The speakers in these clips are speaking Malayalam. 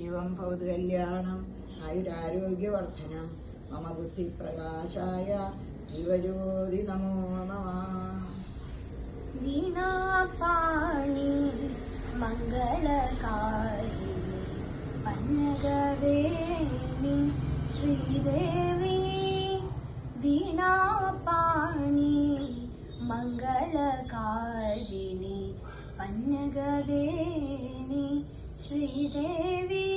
ശിവം ഭവതു കല്യാണം ആയുരാരോഗ്യവർദ്ധനം മമ ബുദ്ധിപ്രകാശായ ജീവജ്യോതി നമോ നമഃ. വീണാപാണി മംഗളകാരി പന്നഗവേണി ശ്രീദേവി. വീണാപാണി മംഗളകാരിണി പന്നഗവേണി ശ്രീദേവി.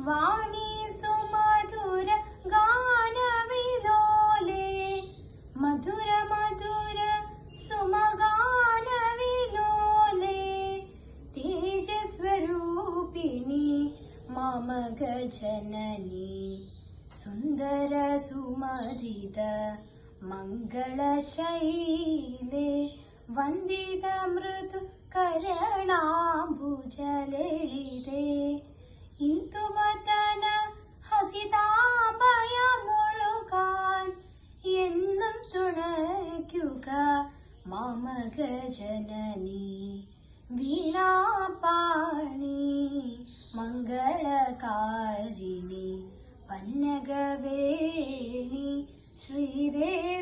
വാണി സുമധുര ഗാനവിലോലേ മധുര മധുര സുമഗാനവിലോലേ. തേജസ്വരൂപിണി മാമകജനനി സുന്ദര സുമതിത മംഗളശൈലേ. വന്ദിത മൃദു കരണാംബുജലളിതേ. ഇന്ദുവദന ഹസിതാഭയമൊഴുകാൻ എന്നും തുണയ്ക്കുക മാമകജനനി. വീണാപാണി മംഗളകാരിണി പന്നഗവേണി ശ്രീദേവി.